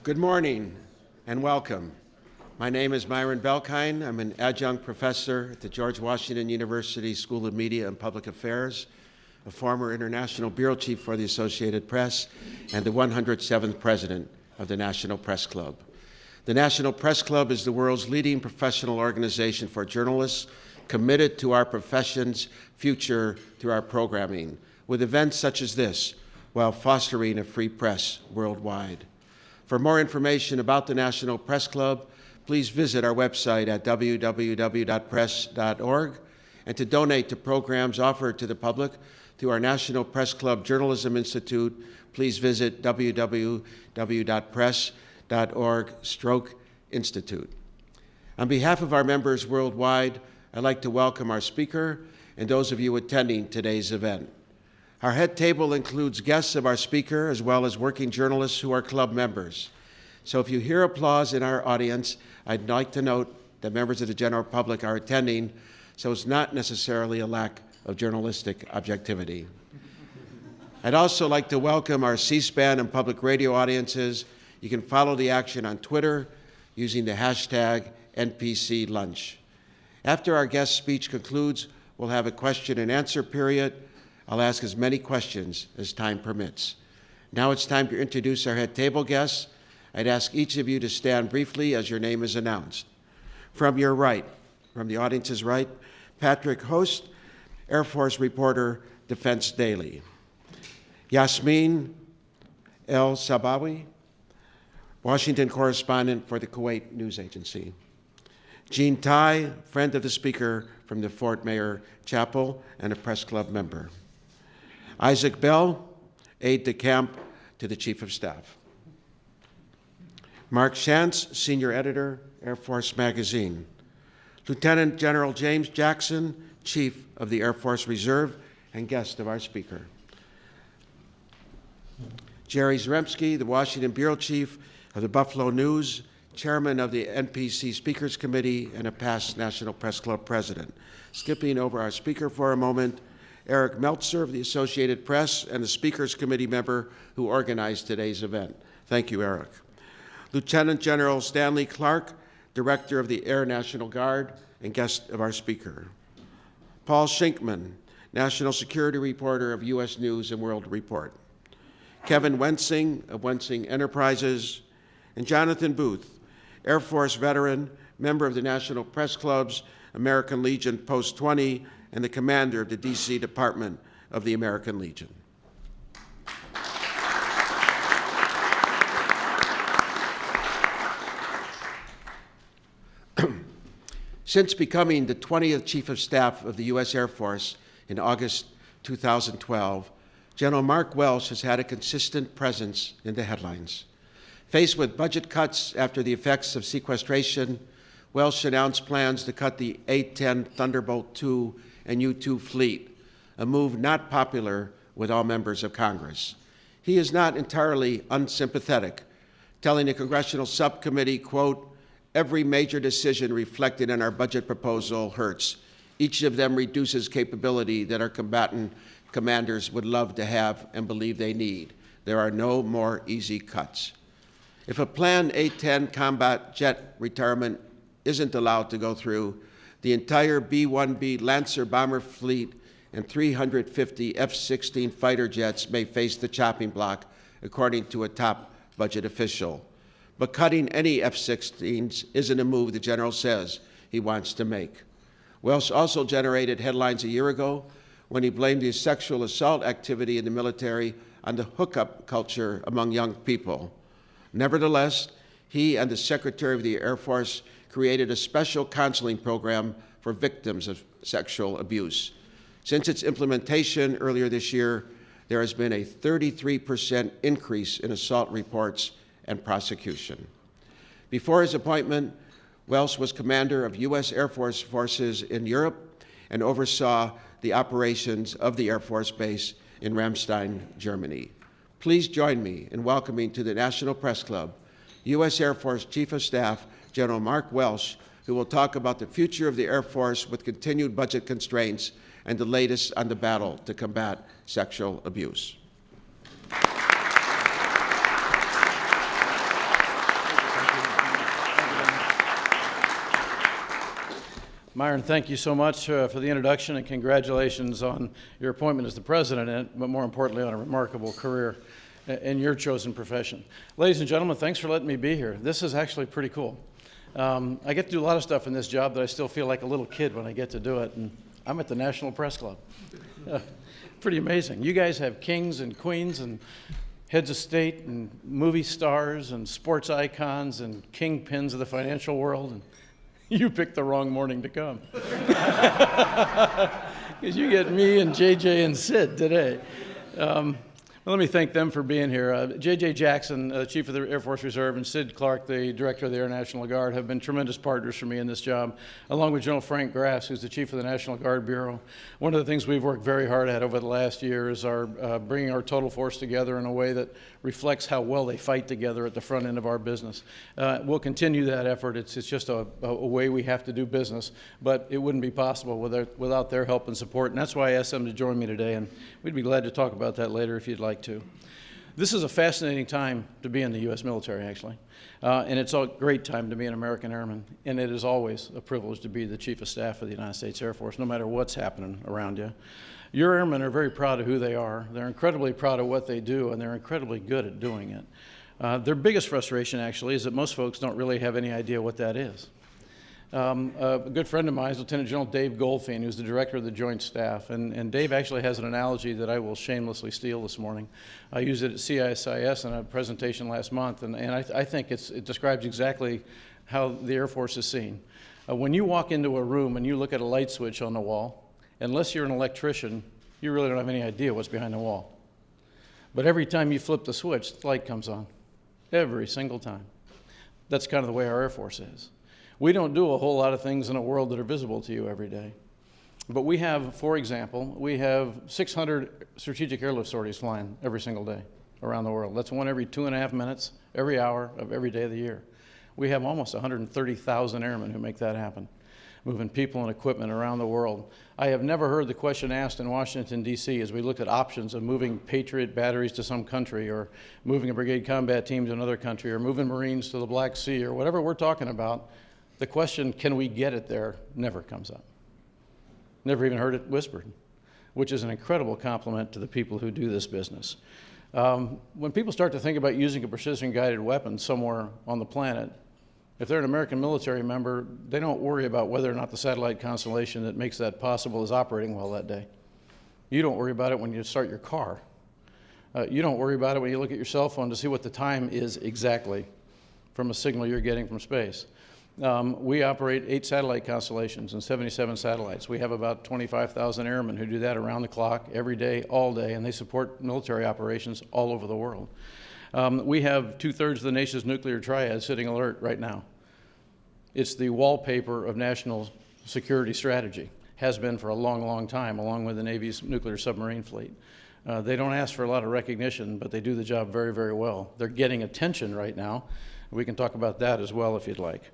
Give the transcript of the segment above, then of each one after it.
Good morning and welcome. My name is Myron Belkine. I'm an adjunct professor at the George Washington University School of Media and Public Affairs, a former international bureau chief for the Associated Press, and the 107th president of the National Press Club. The National Press Club is the world's leading professional organization for journalists committed to our profession's future through our programming, with events such as this, while fostering a free press worldwide. For more information about the National Press Club, please visit our website at www.press.org, and to donate to programs offered to the public through our National Press Club Journalism Institute, please visit www.press.org/institute. On behalf of our members worldwide, I'd like to welcome our speaker and those of you attending today's event. Our head table includes guests of our speaker as well as working journalists who are club members. So if you hear applause in our audience, I'd like to note that members of the general public are attending, so it's not necessarily a lack of journalistic objectivity. I'd also like to welcome our C-SPAN and public radio audiences. You can follow the action on Twitter using the hashtag NPCLunch. After our guest speech concludes, we'll have a question and answer period. I'll ask as many questions as time permits. Now it's time to introduce our head table guests. I'd ask each of you to stand briefly as your name is announced. From your right, from the audience's right, Patrick Host, Air Force reporter, Defense Daily. Yasmin El Sabawi, Washington correspondent for the Kuwait News Agency. Jean Tai, friend of the speaker from the Fort Mayor Chapel and a press club member. Isaac Bell, aide-de-camp to the Chief of Staff. Mark Shantz, senior editor, Air Force Magazine. Lieutenant General James Jackson, Chief of the Air Force Reserve and guest of our speaker. Jerry Zaremski, the Washington Bureau Chief of the Buffalo News, chairman of the NPC Speakers Committee, and a past National Press Club president. Skipping over our speaker for a moment, Eric Meltzer of the Associated Press and the Speakers Committee member who organized today's event. Thank you, Eric. Lieutenant General Stanley Clark, Director of the Air National Guard and guest of our speaker. Paul Shinkman, National Security Reporter of U.S. News and World Report. Kevin Wensing of Wensing Enterprises, and Jonathan Booth, Air Force veteran, member of the National Press Club's American Legion Post 20, and the commander of the D.C. Department of the American Legion. Since becoming the 20th Chief of Staff of the U.S. Air Force in August 2012, General Mark Welsh has had a consistent presence in the headlines. Faced with budget cuts after the effects of sequestration, Welsh announced plans to cut the A-10 Thunderbolt II and U-2 fleet, a move not popular with all members of Congress. He is not entirely unsympathetic, telling a congressional subcommittee, quote, "Every major decision reflected in our budget proposal hurts. Each of them reduces capability that our combatant commanders would love to have and believe they need. There are no more easy cuts." If a planned A-10 combat jet retirement isn't allowed to go through, the entire B-1B Lancer bomber fleet and 350 F-16 fighter jets may face the chopping block, according to a top budget official. But cutting any F-16s isn't a move the general says he wants to make. Welsh also generated headlines a year ago when he blamed his sexual assault activity in the military on the hookup culture among young people. Nevertheless, he and the Secretary of the Air Force created a special counseling program for victims of sexual abuse. Since its implementation earlier this year, there has been a 33% increase in assault reports and prosecution. Before his appointment, Welsh was commander of U.S. Air Force forces in Europe and oversaw the operations of the Air Force Base in Ramstein, Germany. Please join me in welcoming to the National Press Club U.S. Air Force Chief of Staff General Mark Welsh, who will talk about the future of the Air Force with continued budget constraints and the latest on the battle to combat sexual abuse. Myron, thank you so much for the introduction, and congratulations on your appointment as the president, but more importantly on a remarkable career in your chosen profession. Ladies and gentlemen, thanks for letting me be here. This is actually pretty cool. I get to do a lot of stuff in this job that I still feel like a little kid when I get to do it, and I'm at the National Press Club. Pretty amazing. You guys have kings and queens and heads of state and movie stars and sports icons and kingpins of the financial world, and you picked the wrong morning to come. Because you get me and JJ and Sid today. Let me thank them for being here. J.J. Jackson, Chief of the Air Force Reserve, and Sid Clark, the Director of the Air National Guard, have been tremendous partners for me in this job, along with General Frank Grass, who's the Chief of the National Guard Bureau. One of the things we've worked very hard at over the last year is our bringing our total force together in a way that reflects how well they fight together at the front end of our business. We'll continue that effort. It's just a way we have to do business, but it wouldn't be possible without their help and support, and that's why I asked them to join me today, and we'd be glad to talk about that later if you'd like to. This is a fascinating time to be in the U.S. military, actually, and it's a great time to be an American airman, and it is always a privilege to be the Chief of Staff of the United States Air Force, no matter what's happening around you. Your airmen are very proud of who they are. They're incredibly proud of what they do, and they're incredibly good at doing it. Their biggest frustration, actually, is that most folks don't really have any idea what that is. A good friend of mine is Lieutenant General Dave Goldfein, who's the Director of the Joint Staff, and Dave actually has an analogy that I will shamelessly steal this morning. I used it at CISIS in a presentation last month, and I think it describes exactly how the Air Force is seen. When you walk into a room and you look at a light switch on the wall, unless you're an electrician, you really don't have any idea what's behind the wall. But every time you flip the switch, the light comes on. Every single time. That's kind of the way our Air Force is. We don't do a whole lot of things in a world that are visible to you every day. But we have, for example, we have 600 strategic airlift sorties flying every single day around the world. That's one every 2.5 minutes, every hour of every day of the year. We have almost 130,000 airmen who make that happen, moving people and equipment around the world. I have never heard the question asked in Washington, D.C. as we look at options of moving Patriot batteries to some country, or moving a brigade combat team to another country, or moving Marines to the Black Sea, or whatever we're talking about. The question, can we get it there, never comes up. Never even heard it whispered, which is an incredible compliment to the people who do this business. When people start to think about using a precision-guided weapon somewhere on the planet, if they're an American military member, they don't worry about whether or not the satellite constellation that makes that possible is operating well that day. You don't worry about it when you start your car. You don't worry about it when you look at your cell phone to see what the time is exactly from a signal you're getting from space. We operate 8 satellite constellations and 77 satellites. We have about 25,000 airmen who do that around the clock, every day, all day, and they support military operations all over the world. We have 2/3 of the nation's nuclear triad sitting alert right now. It's the wallpaper of national security strategy, has been for a long, long time, along with the Navy's nuclear submarine fleet. They don't ask for a lot of recognition, but they do the job very, very well. They're getting attention right now. We can talk about that as well if you'd like.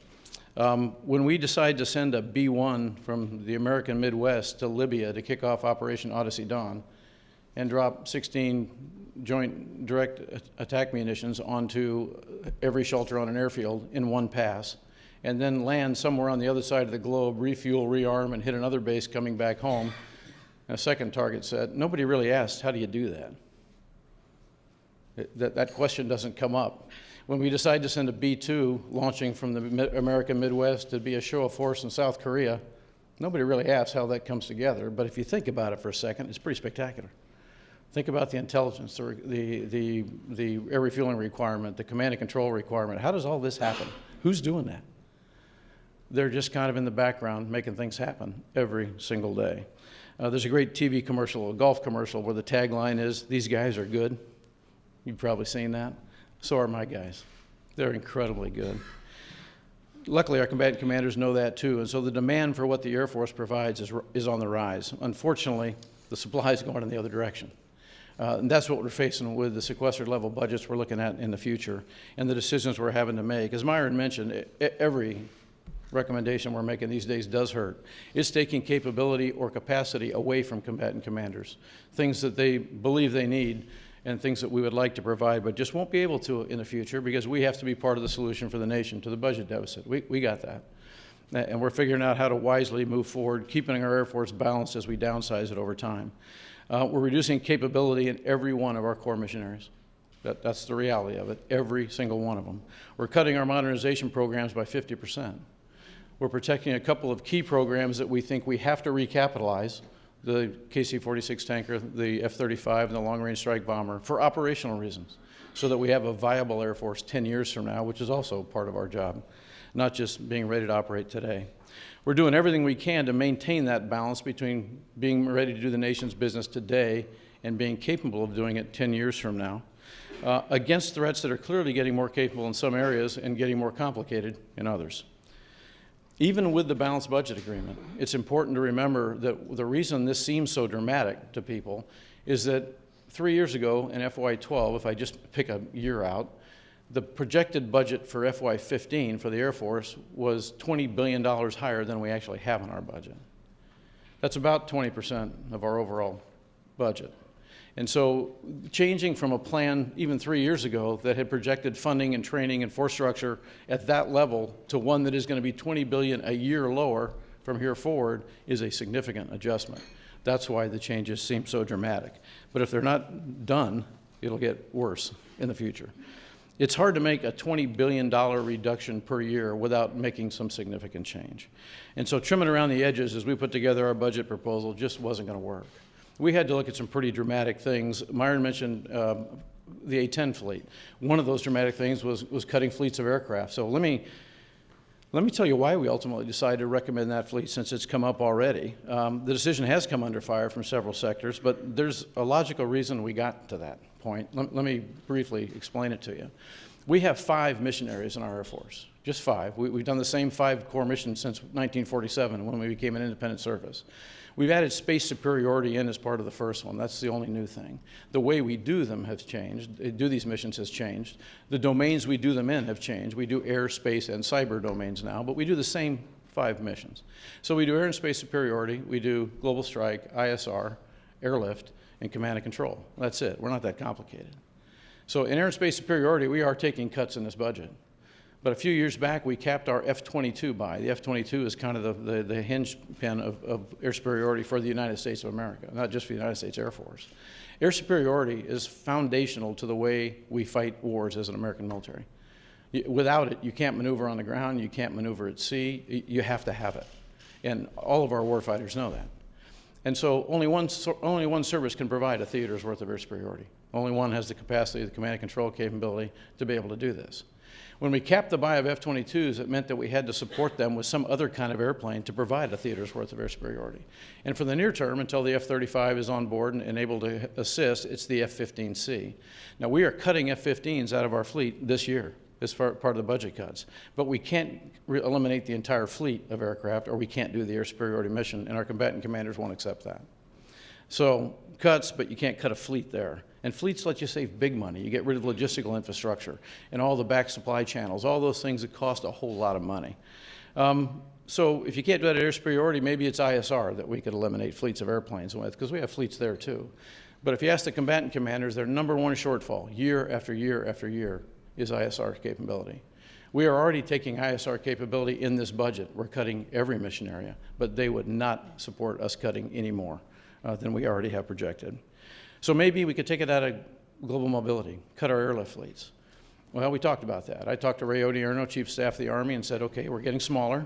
When we decide to send a B-1 from the American Midwest to Libya to kick off Operation Odyssey Dawn and drop 16 joint direct attack munitions onto every shelter on an airfield in one pass, and then land somewhere on the other side of the globe, refuel, rearm, and hit another base coming back home, a second target set, nobody really asks, how do you do that? That question doesn't come up. When we decide to send a B-2 launching from the American Midwest to be a show of force in South Korea, nobody really asks how that comes together. But if you think about it for a second, it's pretty spectacular. Think about the intelligence, the air refueling requirement, the command and control requirement. How does all this happen? Who's doing that? They're just kind of in the background making things happen every single day. There's a great TV commercial, a golf commercial, where the tagline is, "These guys are good." You've probably seen that. So are my guys. They're incredibly good. Luckily, our combatant commanders know that too, and so the demand for what the Air Force provides is on the rise. Unfortunately, the supply is going in the other direction. And that's what we're facing with the sequestered level budgets we're looking at in the future and the decisions we're having to make. As Myron mentioned, every recommendation we're making these days does hurt. It's taking capability or capacity away from combatant commanders, things that they believe they need and things that we would like to provide, but just won't be able to in the future because we have to be part of the solution for the nation to the budget deficit. We got that. And we're figuring out how to wisely move forward, keeping our Air Force balanced as we downsize it over time. We're reducing capability in every one of our core mission areas. That's the reality of it, every single one of them. We're cutting our modernization programs by 50%. We're protecting a couple of key programs that we think we have to recapitalize, the KC-46 tanker, the F-35, and the long-range strike bomber, for operational reasons, so that we have a viable Air Force 10 years from now, which is also part of our job, not just being ready to operate today. We're doing everything we can to maintain that balance between being ready to do the nation's business today and being capable of doing it 10 years from now, against threats that are clearly getting more capable in some areas and getting more complicated in others. Even with the balanced budget agreement, it's important to remember that the reason this seems so dramatic to people is that 3 years ago in FY12, if I just pick a year out, the projected budget for FY15 for the Air Force was $20 billion higher than we actually have in our budget. That's about 20% of our overall budget. And so changing from a plan even 3 years ago that had projected funding and training and force structure at that level to one that is going to be $20 billion a year lower from here forward is a significant adjustment. That's why the changes seem so dramatic. But if they're not done, it'll get worse in the future. It's hard to make a $20 billion reduction per year without making some significant change. And so trimming around the edges as we put together our budget proposal just wasn't going to work. We had to look at some pretty dramatic things. Myron mentioned the A-10 fleet. One of those dramatic things was cutting fleets of aircraft. So let me tell you why we ultimately decided to recommend that fleet, since it's come up already. The decision has come under fire from several sectors, but there's a logical reason we got to that point. Let me briefly explain it to you. We have 5 mission areas in our Air Force, just 5. We've done the same 5 core missions since 1947 when we became an independent service. We've added space superiority in as part of the first one. That's the only new thing. The way we do them has changed. Do these missions has changed. The domains we do them in have changed. We do air, space, and cyber domains now, but we do the same 5 missions. So we do air and space superiority. We do global strike, ISR, airlift, and command and control. That's it. We're not that complicated. So in air and space superiority, we are taking cuts in this budget. But a few years back, we capped our F-22 buy. The F-22 is kind of the hinge pin of air superiority for the United States of America, not just for the United States Air Force. Air superiority is foundational to the way we fight wars as an American military. Without it, you can't maneuver on the ground, you can't maneuver at sea, you have to have it. And all of our warfighters know that. And so only one service can provide a theater's worth of air superiority. Only one has the capacity, the command and control capability to be able to do this. When we capped the buy of F-22s, it meant that we had to support them with some other kind of airplane to provide a theater's worth of air superiority. And for the near term, until the F-35 is on board and able to assist, it's the F-15C. Now, we are cutting F-15s out of our fleet this year as part of the budget cuts. But we can't eliminate the entire fleet of aircraft, or we can't do the air superiority mission, and our combatant commanders won't accept that. So cuts, but you can't cut a fleet there. And fleets let you save big money. You get rid of logistical infrastructure and all the back supply channels, all those things that cost a whole lot of money. So if you can't do that at air superiority, maybe it's ISR that we could eliminate fleets of airplanes with, because we have fleets there too. But if you ask the combatant commanders, their number one shortfall, year after year after year, is ISR capability. We are already taking ISR capability in this budget. We're cutting every mission area, but they would not support us cutting any more than we already have projected. So maybe we could take it out of global mobility, cut our airlift fleets. Well, we talked about that. I talked to Ray Odierno, Chief of Staff of the Army, and said, okay, we're getting smaller.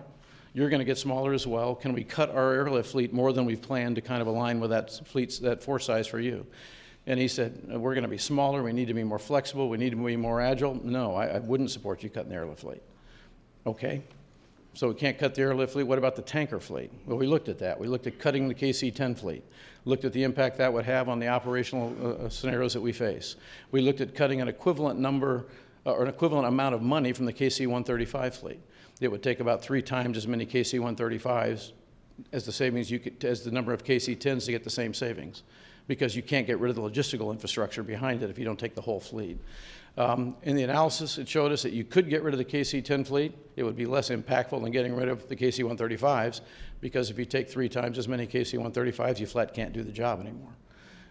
You're going to get smaller as well. Can we cut our airlift fleet more than we've planned to kind of align with that force size for you? And he said, we're going to be smaller. We need to be more flexible. We need to be more agile. No, I wouldn't support you cutting the airlift fleet. Okay. So we can't cut the airlift fleet. What about the tanker fleet? Well, we looked at that. We looked at cutting the KC-10 fleet, looked at the impact that would have on the operational scenarios that we face. We looked at cutting an equivalent number or an equivalent amount of money from the KC-135 fleet. It would take about 3 times as many KC-135s as the savings as the number of KC-10s to get the same savings, because you can't get rid of the logistical infrastructure behind it if you don't take the whole fleet. In the analysis, it showed us that you could get rid of the KC-10 fleet. It would be less impactful than getting rid of the KC-135s, because if you take 3 times as many KC-135s, you flat can't do the job anymore.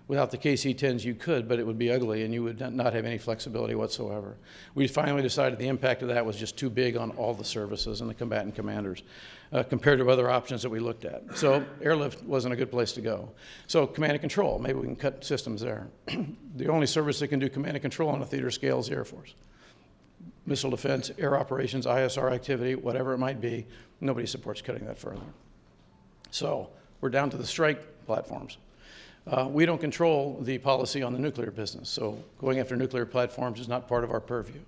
Without the KC-10s, you could, but it would be ugly, and you would not have any flexibility whatsoever. We finally decided the impact of that was just too big on all the services and the combatant commanders compared to other options that we looked at. So airlift wasn't a good place to go. So command and control, maybe we can cut systems there. The only service that can do command and control on a theater scale is the Air Force. Missile defense, air operations, ISR activity, whatever it might be, nobody supports cutting that further. So we're down to the strike platforms. We don't control the policy on the nuclear business, so going after nuclear platforms is not part of our purview.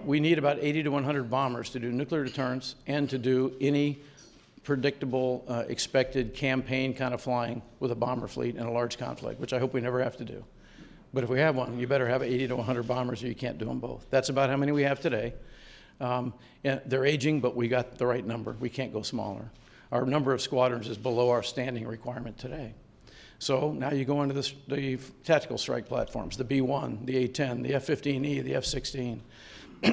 We need about 80 to 100 bombers to do nuclear deterrence and to do any predictable, expected campaign kind of flying with a bomber fleet in a large conflict, which I hope we never have to do. But if we have one, you better have 80 to 100 bombers or you can't do them both. That's about how many we have today. And they're aging, but we got the right number. We can't go smaller. Our number of squadrons is below our standing requirement today. So now you go into the tactical strike platforms, the B-1, the A-10, the F-15E, the F-16.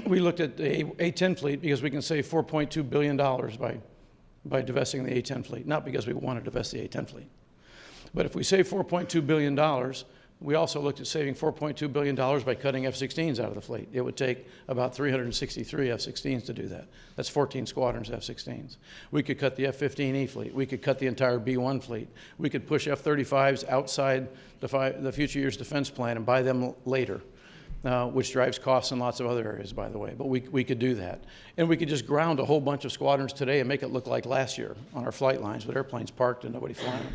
We looked at the A-10 fleet because we can save $4.2 billion by divesting the A-10 fleet, not because we want to divest the A-10 fleet. But if we save $4.2 billion, we also looked at saving $4.2 billion by cutting F-16s out of the fleet. It would take about 363 F-16s to do that. That's 14 squadrons F-16s. We could cut the F-15E fleet. We could cut the entire B-1 fleet. We could push F-35s outside the future years defense plan and buy them later, which drives costs in lots of other areas, by the way. But we could do that. And we could just ground a whole bunch of squadrons today and make it look like last year on our flight lines with airplanes parked and nobody flying them.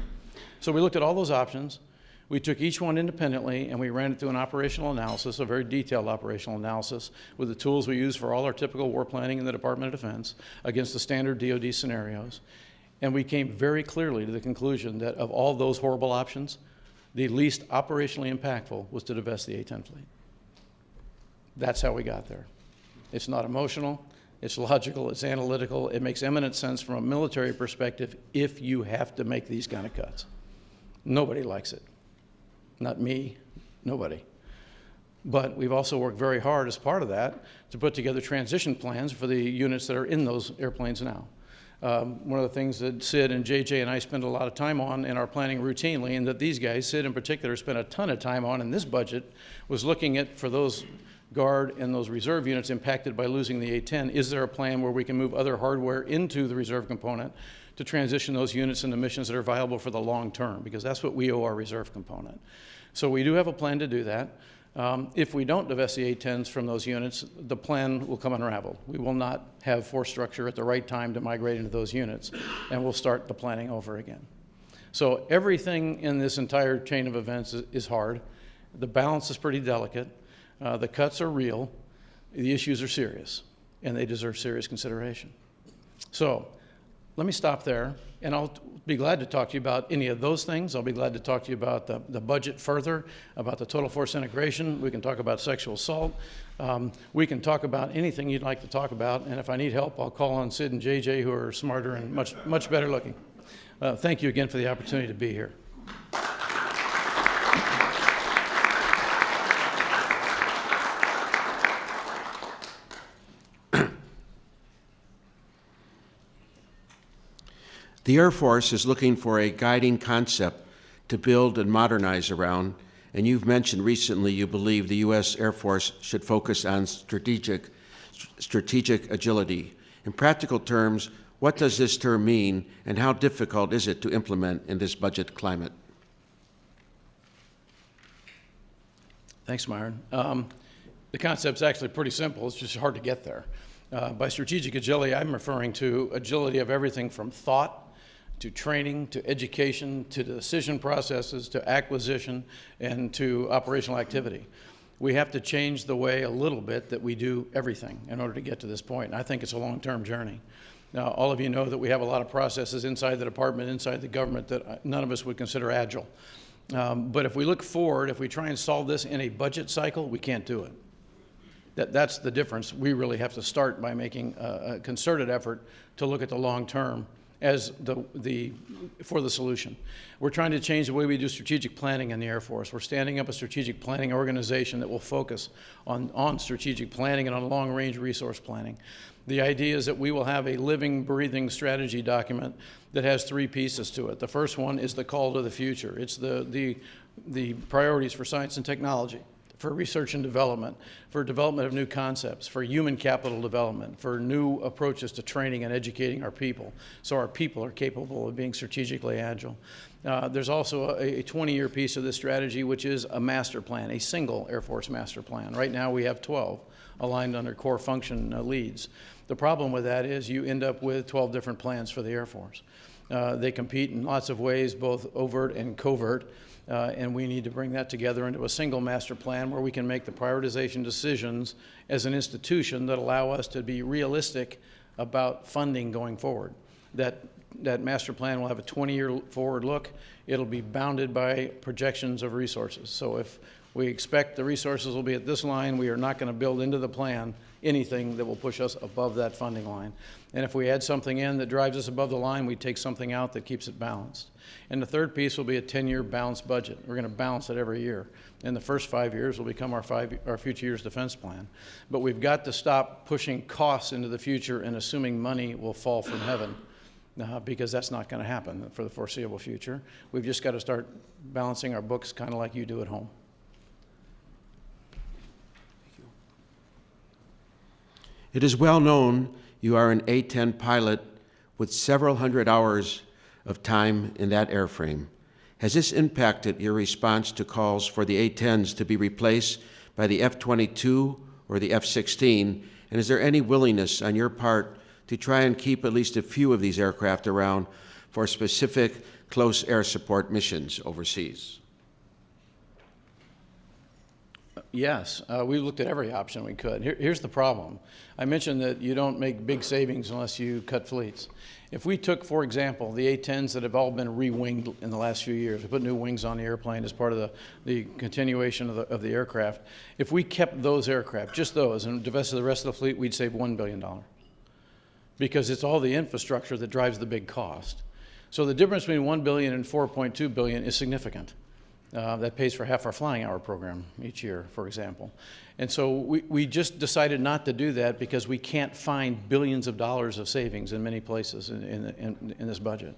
So we looked at all those options. We took each one independently and we ran it through an operational analysis, a very detailed operational analysis with the tools we use for all our typical war planning in the Department of Defense against the standard DoD scenarios. And we came very clearly to the conclusion that of all those horrible options, the least operationally impactful was to divest the A-10 fleet. That's how we got there. It's not emotional, it's logical, it's analytical, it makes eminent sense from a military perspective if you have to make these kind of cuts. Nobody likes it. Not me, nobody. But we've also worked very hard as part of that to put together transition plans for the units that are in those airplanes now. One of the things that Sid and JJ and I spend a lot of time on in our planning routinely, and that these guys, Sid in particular, spent a ton of time on in this budget, was looking at, for those Guard and those reserve units impacted by losing the A-10, is there a plan where we can move other hardware into the reserve component to transition those units into missions that are viable for the long term, because that's what we owe our reserve component. So we do have a plan to do that. If we don't divest the A-10s from those units, the plan will come unraveled. We will not have force structure at the right time to migrate into those units, and we'll start the planning over again. So everything in this entire chain of events is hard. The balance is pretty delicate. The cuts are real. The issues are serious, and they deserve serious consideration. So let me stop there, and I'll be glad to talk to you about any of those things. I'll be glad to talk to you about the budget further, about the total force integration. We can talk about sexual assault. We can talk about anything you'd like to talk about, and if I need help, I'll call on Sid and JJ, who are smarter and much better looking. Thank you again for the opportunity to be here. The Air Force is looking for a guiding concept to build and modernize around, and you've mentioned recently you believe the U.S. Air Force should focus on strategic agility. In practical terms, what does this term mean, and how difficult is it to implement in this budget climate? Thanks, Myron. The concept's actually pretty simple. It's just hard to get there. By strategic agility, I'm referring to agility of everything from thought to training, to education, to decision processes, to acquisition, and to operational activity. We have to change the way a little bit that we do everything in order to get to this point, and I think it's a long-term journey. Now, all of you know that we have a lot of processes inside the department, inside the government, that none of us would consider agile. But if we look forward, if we try and solve this in a budget cycle, we can't do it. That's the difference. We really have to start by making a concerted effort to look at the long term as for the solution. We're trying to change the way we do strategic planning in the Air Force. We're standing up a strategic planning organization that will focus on strategic planning and on long-range resource planning. The idea is that we will have a living, breathing strategy document that has three pieces to it. The first one is the call to the future. It's the priorities for science and technology, for research and development, for development of new concepts, for human capital development, for new approaches to training and educating our people, so our people are capable of being strategically agile. There's also a 20-year piece of this strategy, which is a master plan, a single Air Force master plan. Right now we have 12 aligned under core function leads. The problem with that is you end up with 12 different plans for the Air Force. They compete in lots of ways, both overt and covert. And we need to bring that together into a single master plan where we can make the prioritization decisions as an institution that allow us to be realistic about funding going forward. That master plan will have a 20-year forward look. It'll be bounded by projections of resources. So if we expect the resources will be at this line, we are not going to build into the plan anything that will push us above that funding line. And if we add something in that drives us above the line, we take something out that keeps it balanced. And the third piece will be a 10-year balanced budget. We're going to balance it every year. And the first 5 years will become our future years defense plan. But we've got to stop pushing costs into the future and assuming money will fall from heaven, because that's not going to happen for the foreseeable future. We've just got to start balancing our books kind of like you do at home. It is well known you are an A-10 pilot with several hundred hours of time in that airframe. Has this impacted your response to calls for the A-10s to be replaced by the F-22 or the F-16? And is there any willingness on your part to try and keep at least a few of these aircraft around for specific close air support missions overseas? Yes, we looked at every option we could. Here's the problem. I mentioned that you don't make big savings unless you cut fleets. If we took, for example, the A-10s that have all been re-winged in the last few years, we put new wings on the airplane as part of the continuation of the aircraft. If we kept those aircraft, just those, and divested the rest of the fleet, we'd save $1 billion. Because it's all the infrastructure that drives the big cost. So the difference between $1 billion and $4.2 billion is significant. That pays for half our flying hour program each year, for example. And so we just decided not to do that because we can't find billions of dollars of savings in many places in this budget.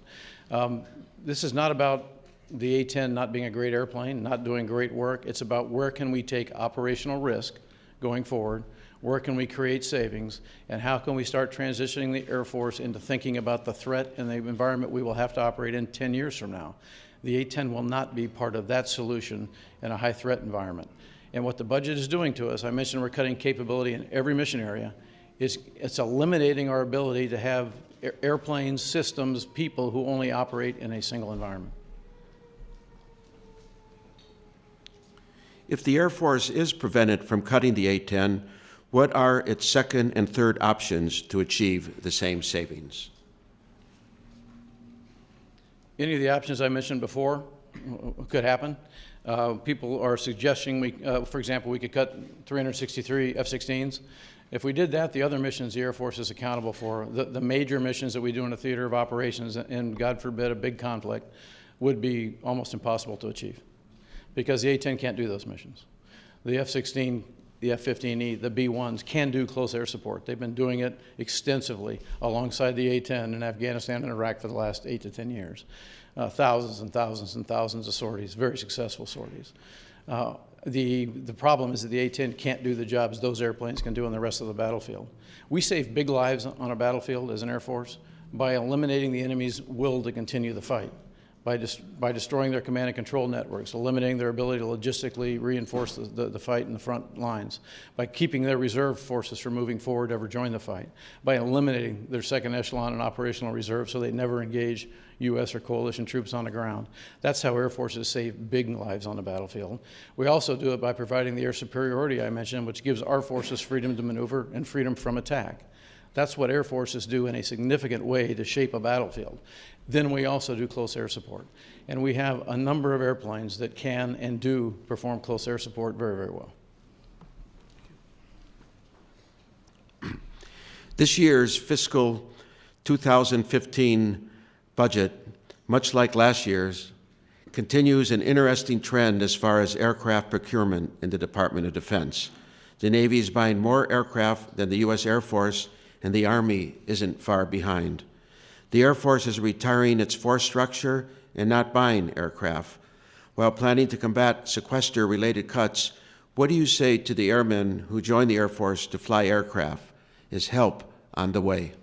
This is not about the A-10 not being a great airplane, not doing great work. It's about where can we take operational risk going forward, where can we create savings, and how can we start transitioning the Air Force into thinking about the threat and the environment we will have to operate in 10 years from now. The A-10 will not be part of that solution in a high threat environment. And what the budget is doing to us, I mentioned we're cutting capability in every mission area, it's eliminating our ability to have airplanes, systems, people who only operate in a single environment. If the Air Force is prevented from cutting the A-10, what are its second and third options to achieve the same savings? Any of the options I mentioned before could happen. People are suggesting, for example, we could cut 363 F-16s. If we did that, the other missions the Air Force is accountable for, the major missions that we do in a theater of operations, and God forbid a big conflict, would be almost impossible to achieve because the A-10 can't do those missions. The F-16, the F-15E, the B-1s can do close air support. They've been doing it extensively alongside the A-10 in Afghanistan and Iraq for the last 8 to 10 years. Thousands and thousands and thousands of sorties, very successful sorties. The problem is that the A-10 can't do the jobs those airplanes can do on the rest of the battlefield. We save big lives on a battlefield as an Air Force by eliminating the enemy's will to continue the fight, by destroying their command and control networks, eliminating their ability to logistically reinforce the fight in the front lines, by keeping their reserve forces from moving forward to ever join the fight, by eliminating their second echelon and operational reserve so they never engage U.S. or coalition troops on the ground. That's how Air Forces save big lives on the battlefield. We also do it by providing the air superiority I mentioned, which gives our forces freedom to maneuver and freedom from attack. That's what Air Forces do in a significant way to shape a battlefield. Then we also do close air support. And we have a number of airplanes that can and do perform close air support very, very well. This year's fiscal 2015 budget, much like last year's, continues an interesting trend as far as aircraft procurement in the Department of Defense. The Navy is buying more aircraft than the U.S. Air Force, and the Army isn't far behind. The Air Force is retiring its force structure and not buying aircraft. While planning to combat sequester-related cuts, what do you say to the airmen who join the Air Force to fly aircraft? Is help on the way?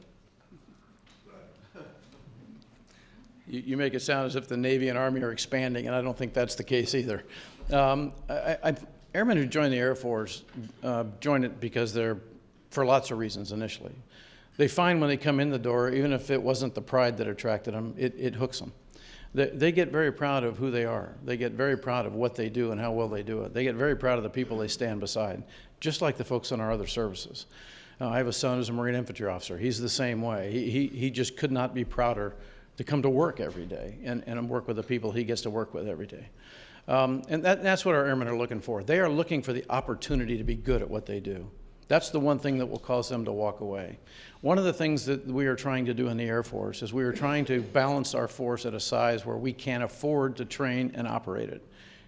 You make it sound as if the Navy and Army are expanding, and I don't think that's the case either. Airmen who join the Air Force join it because they're, for lots of reasons initially. They find when they come in the door, even if it wasn't the pride that attracted them, it hooks them. They get very proud of who they are. They get very proud of what they do and how well they do it. They get very proud of the people they stand beside, just like the folks in our other services. I have a son who's a Marine infantry officer. He's the same way. He just could not be prouder to come to work every day and work with the people he gets to work with every day. And that's what our airmen are looking for. They are looking for the opportunity to be good at what they do. That's the one thing that will cause them to walk away. One of the things that we are trying to do in the Air Force is we are trying to balance our force at a size where we can afford to train and operate it.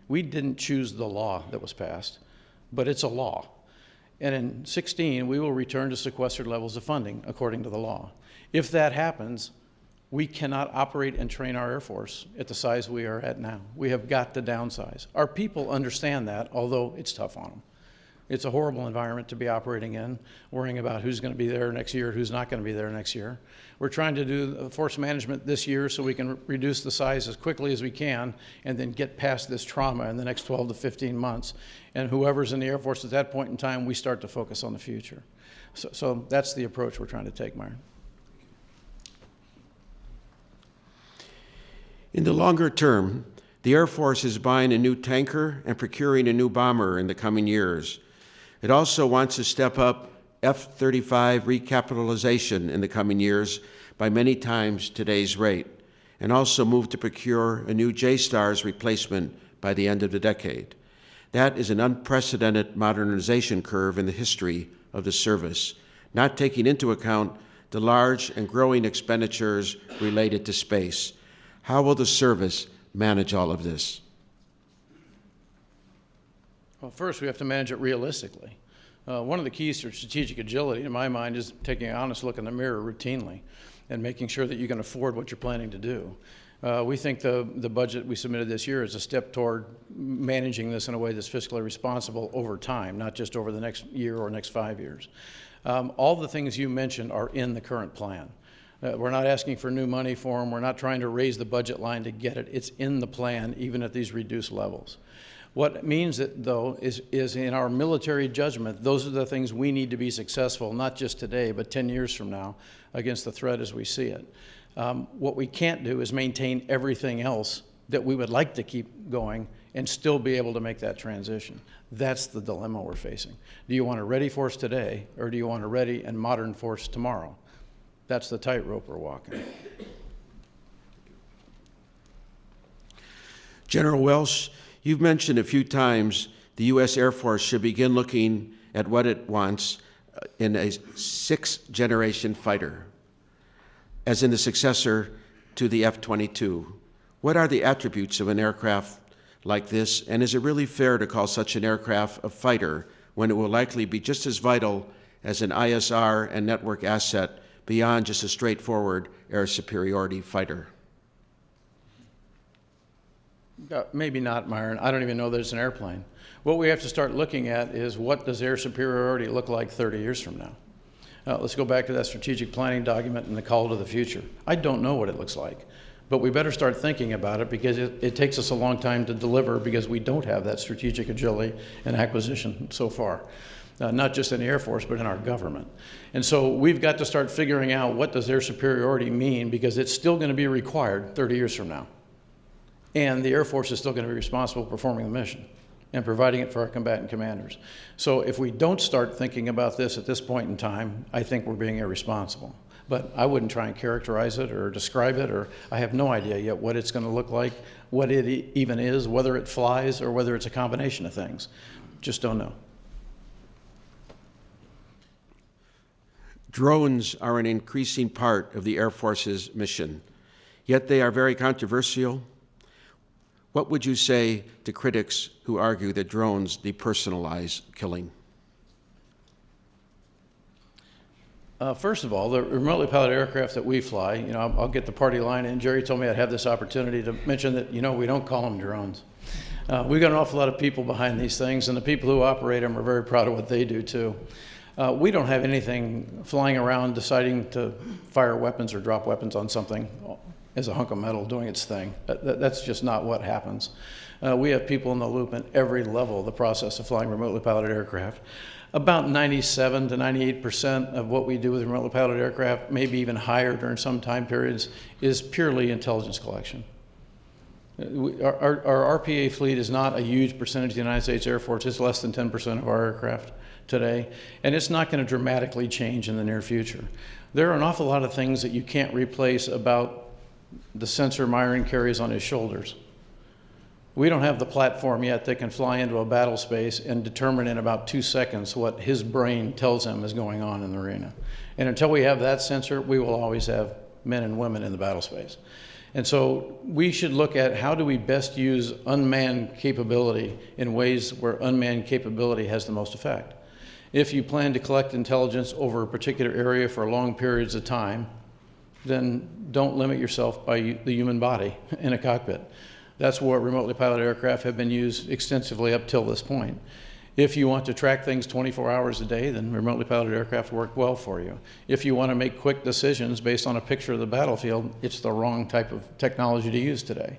We didn't choose the law that was passed, but it's a law. And in 16, we will return to sequestered levels of funding according to the law. If that happens, we cannot operate and train our Air Force at the size we are at now. We have got to downsize. Our people understand that, although it's tough on them. It's a horrible environment to be operating in, worrying about who's going to be there next year, who's not going to be there next year. We're trying to do force management this year so we can reduce the size as quickly as we can and then get past this trauma in the next 12 to 15 months. And whoever's in the Air Force at that point in time, we start to focus on the future. So that's the approach we're trying to take, Myron. In the longer term, the Air Force is buying a new tanker and procuring a new bomber in the coming years. It also wants to step up F-35 recapitalization in the coming years by many times today's rate, and also move to procure a new J-STARS replacement by the end of the decade. That is an unprecedented modernization curve in the history of the service, not taking into account the large and growing expenditures related to space. How will the service manage all of this? Well, first, we have to manage it realistically. One of the keys to strategic agility, in my mind, is taking an honest look in the mirror routinely and making sure that you can afford what you're planning to do. We think the budget we submitted this year is a step toward managing this in a way that's fiscally responsible over time, not just over the next year or next 5 years. All the things you mentioned are in the current plan. We're not asking for new money for them. We're not trying to raise the budget line to get it. It's in the plan, even at these reduced levels. What it means, though, is in our military judgment, those are the things we need to be successful, not just today, but 10 years from now, against the threat as we see it. What we can't do is maintain everything else that we would like to keep going and still be able to make that transition. That's the dilemma we're facing. Do you want a ready force today, or do you want a ready and modern force tomorrow? That's the tightrope we're walking. General Welsh, you've mentioned a few times the U.S. Air Force should begin looking at what it wants in a sixth-generation fighter, as in the successor to the F-22. What are the attributes of an aircraft like this, and is it really fair to call such an aircraft a fighter when it will likely be just as vital as an ISR and network asset beyond just a straightforward air superiority fighter? Maybe not, Myron. I don't even know that it's an airplane. What we have to start looking at is, what does air superiority look like 30 years from now? Let's go back to that strategic planning document and the call to the future. I don't know what it looks like, but we better start thinking about it, because it takes us a long time to deliver, because we don't have that strategic agility and acquisition so far. Not just in the Air Force, but in our government. And so we've got to start figuring out, what does air superiority mean, because it's still going to be required 30 years from now. And the Air Force is still going to be responsible for performing the mission and providing it for our combatant commanders. So if we don't start thinking about this at this point in time, I think we're being irresponsible. But I wouldn't try and characterize it or describe it, or I have no idea yet what it's going to look like, what it even is, whether it flies or whether it's a combination of things. Just don't know. Drones are an increasing part of the Air Force's mission, yet they are very controversial. What would you say to critics who argue that drones depersonalize killing? First of all, the remotely piloted aircraft that we fly, I'll get the party line in. Jerry told me I'd have this opportunity to mention that, we don't call them drones. We've got an awful lot of people behind these things, and the people who operate them are very proud of what they do, too. We don't have anything flying around deciding to fire weapons or drop weapons on something as a hunk of metal doing its thing. That's just not what happens. We have people in the loop at every level of the process of flying remotely piloted aircraft. About 97 to 98% of what we do with remotely piloted aircraft, maybe even higher during some time periods, is purely intelligence collection. Our RPA fleet is not a huge percentage of the United States Air Force. It's less than 10% of our aircraft today, and it's not going to dramatically change in the near future. There are an awful lot of things that you can't replace about the sensor Myron carries on his shoulders. We don't have the platform yet that can fly into a battle space and determine in about 2 seconds what his brain tells him is going on in the arena. And until we have that sensor, we will always have men and women in the battle space. And so we should look at how do we best use unmanned capability in ways where unmanned capability has the most effect. If you plan to collect intelligence over a particular area for long periods of time, then don't limit yourself by the human body in a cockpit. That's where remotely piloted aircraft have been used extensively up till this point. If you want to track things 24 hours a day, then remotely piloted aircraft work well for you. If you want to make quick decisions based on a picture of the battlefield, it's the wrong type of technology to use today.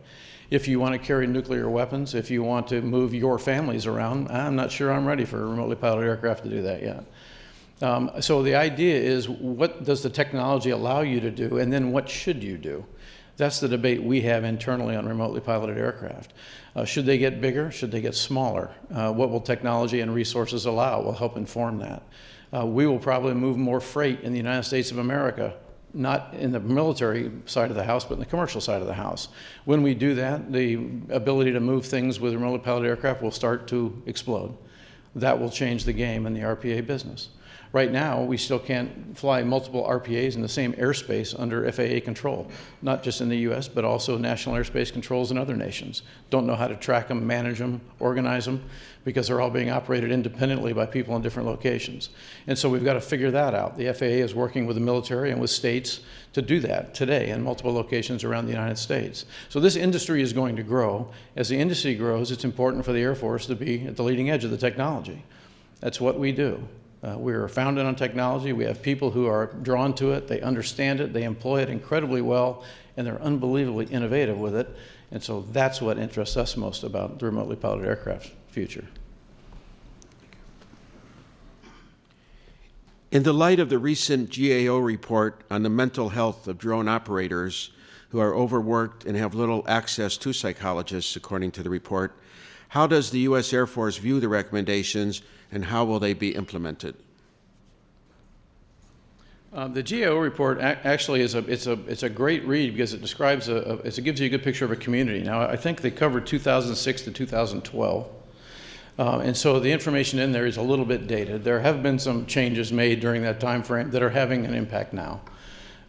If you want to carry nuclear weapons, if you want to move your families around, I'm not sure I'm ready for a remotely piloted aircraft to do that yet. So the idea is, what does the technology allow you to do, and then what should you do? That's the debate we have internally on remotely piloted aircraft. Should they get bigger? Should they get smaller? What will technology and resources allow? Will help inform that. We will probably move more freight in the United States of America, not in the military side of the house, but in the commercial side of the house. When we do that, the ability to move things with remotely piloted aircraft will start to explode. That will change the game in the RPA business. Right now, we still can't fly multiple RPAs in the same airspace under FAA control, not just in the U.S., but also national airspace controls in other nations. Don't know how to track them, manage them, organize them, because they're all being operated independently by people in different locations. And so we've got to figure that out. The FAA is working with the military and with states to do that today in multiple locations around the United States. So this industry is going to grow. As the industry grows, it's important for the Air Force to be at the leading edge of the technology. That's what we do. We are founded on technology. We have people who are drawn to it. They understand it. They employ it incredibly well, and they're unbelievably innovative with it. And so that's what interests us most about the remotely piloted aircraft future. In the light of the recent GAO report on the mental health of drone operators who are overworked and have little access to psychologists, according to the report, how does the U.S. Air Force view the recommendations, and how will they be implemented? The GAO report actually is a great read because it describes it gives you a good picture of a community. Now, I think they covered 2006 to 2012, and so the information in there is a little bit dated. There have been some changes made during that time frame that are having an impact now.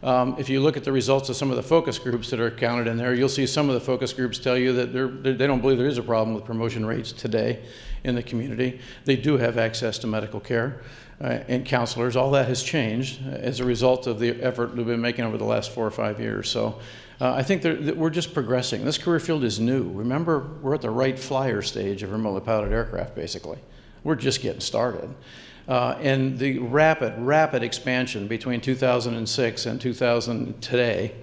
If you look at the results of some of the focus groups that are counted in there, you'll see some of the focus groups tell you that they don't believe there is a problem with promotion rates today in the community. They do have access to medical care and counselors. All that has changed as a result of the effort we've been making over the last 4 or 5 years. So I think that we're just progressing. This career field is new. Remember, we're at the right flyer stage of remotely piloted aircraft, basically. We're just getting started. And the rapid expansion between 2006 and 2000 today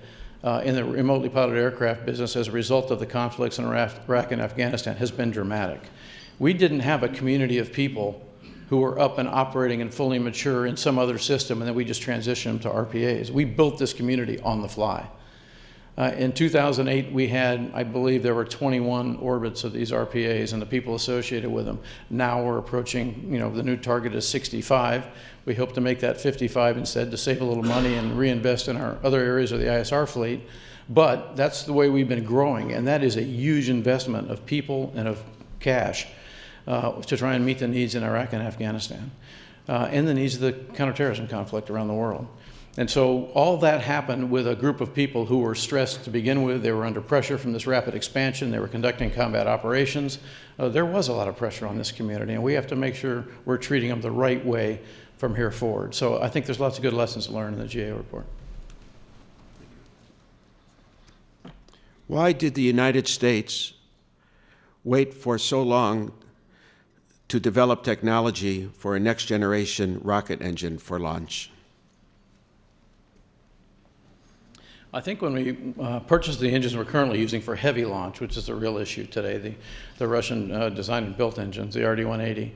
in the remotely piloted aircraft business as a result of the conflicts in Iraq and Afghanistan has been dramatic. We didn't have a community of people who were up and operating and fully mature in some other system, and then we just transitioned them to RPAs. We built this community on the fly. In 2008, we had, I believe there were 21 orbits of these RPAs and the people associated with them. Now we're approaching, the new target is 65. We hope to make that 55 instead to save a little money and reinvest in our other areas of the ISR fleet. But that's the way we've been growing, and that is a huge investment of people and of cash to try and meet the needs in Iraq and Afghanistan. and the needs of the counterterrorism conflict around the world. And so all that happened with a group of people who were stressed to begin with. They were under pressure from this rapid expansion. They were conducting combat operations. There was a lot of pressure on this community, and we have to make sure we're treating them the right way from here forward. So I think there's lots of good lessons learned in the GAO report. Why did the United States wait for so long to develop technology for a next-generation rocket engine for launch? I think when we purchased the engines we're currently using for heavy launch, which is a real issue today, the Russian designed and built engines, the RD-180,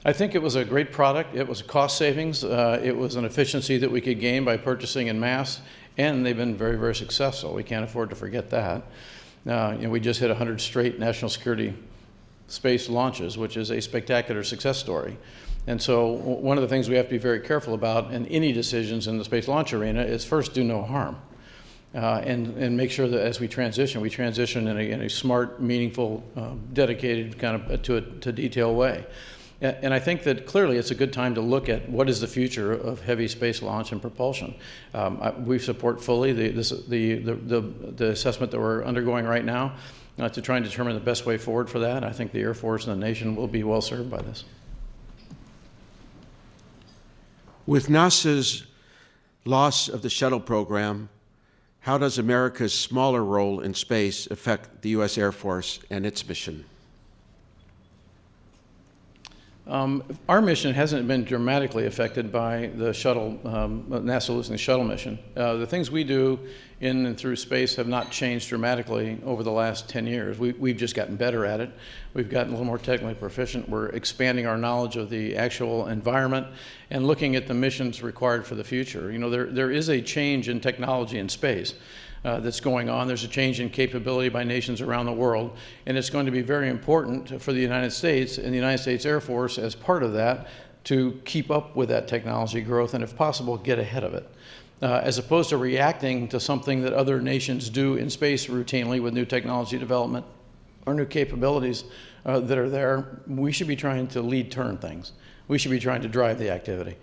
I think it was a great product. It was a cost savings. It was an efficiency that we could gain by purchasing in mass, and they've been very, very successful. We can't afford to forget that. We just hit 100 straight national security space launches, which is a spectacular success story. And so one of the things we have to be very careful about in any decisions in the space launch arena is first do no harm. And make sure that as we transition in a smart, meaningful, dedicated kind of to detail way. And I think that clearly it's a good time to look at what is the future of heavy space launch and propulsion. We support fully the assessment that we're undergoing right now to try and determine the best way forward for that. I think the Air Force and the nation will be well served by this. With NASA's loss of the Shuttle program, how does America's smaller role in space affect the U.S. Air Force and its mission? Our mission hasn't been dramatically affected by the shuttle, NASA losing the shuttle mission. The things we do in and through space have not changed dramatically over the last 10 years. We've just gotten better at it. We've gotten a little more technically proficient. We're expanding our knowledge of the actual environment and looking at the missions required for the future. There is a change in technology in space that's going on. There's a change in capability by nations around the world, and it's going to be very important for the United States and the United States Air Force as part of that to keep up with that technology growth and, if possible, get ahead of it. As opposed to reacting to something that other nations do in space routinely with new technology development or new capabilities that are there, we should be trying to lead turn things. We should be trying to drive the activity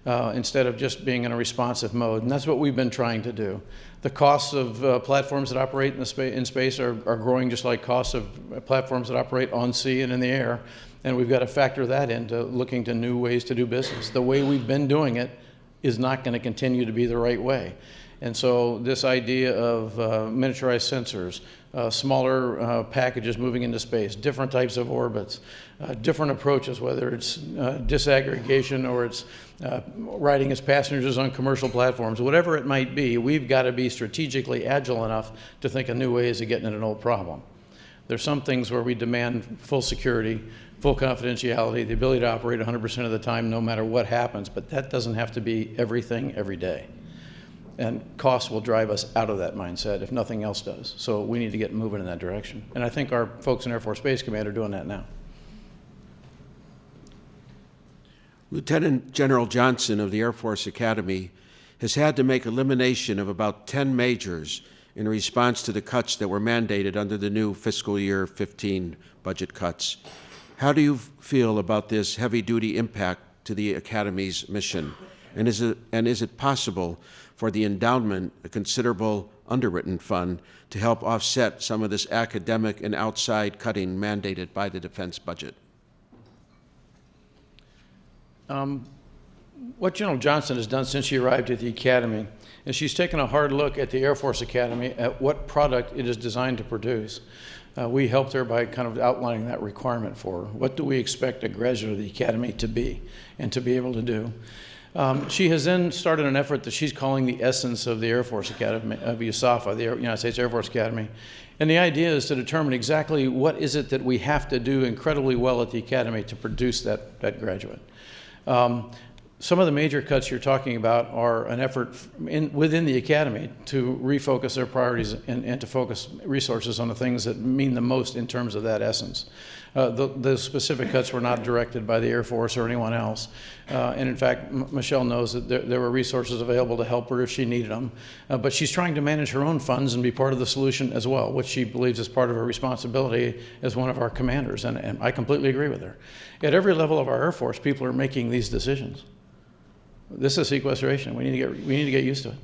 instead of just being in a responsive mode, and that's what we've been trying to do. The costs of platforms that operate in space are growing just like costs of platforms that operate on sea and in the air, and we've got to factor that into looking to new ways to do business. The way we've been doing it is not going to continue to be the right way. And so this idea of miniaturized sensors, smaller packages moving into space, different types of orbits, different approaches, whether it's disaggregation or it's riding as passengers on commercial platforms, whatever it might be, we've got to be strategically agile enough to think of new ways of getting at an old problem. There's some things where we demand full security, full confidentiality, the ability to operate 100% of the time no matter what happens, but that doesn't have to be everything every day. And cost will drive us out of that mindset if nothing else does. So we need to get moving in that direction. And I think our folks in Air Force Space Command are doing that now. Lieutenant General Johnson of the Air Force Academy has had to make elimination of about 10 majors in response to the cuts that were mandated under the new fiscal year 15 budget cuts. How do you feel about this heavy-duty impact to the Academy's mission? And is it possible for the endowment, a considerable underwritten fund, to help offset some of this academic and outside cutting mandated by the defense budget? What General Johnson has done since she arrived at the Academy is she's taken a hard look at the Air Force Academy at what product it is designed to produce. We helped her by kind of outlining that requirement for her. What do we expect a graduate of the Academy to be and to be able to do? She has then started an effort that she's calling the essence of the Air Force Academy, of USAFA, the United States Air Force Academy. And the idea is to determine exactly what is it that we have to do incredibly well at the Academy to produce that graduate. Some of the major cuts you're talking about are an effort within the Academy to refocus their priorities and to focus resources on the things that mean the most in terms of that essence. The specific cuts were not directed by the Air Force or anyone else. And in fact, Michelle knows that there were resources available to help her if she needed them. But she's trying to manage her own funds and be part of the solution as well, which she believes is part of her responsibility as one of our commanders. And I completely agree with her. At every level of our Air Force, people are making these decisions. This is sequestration. We need to get used to it.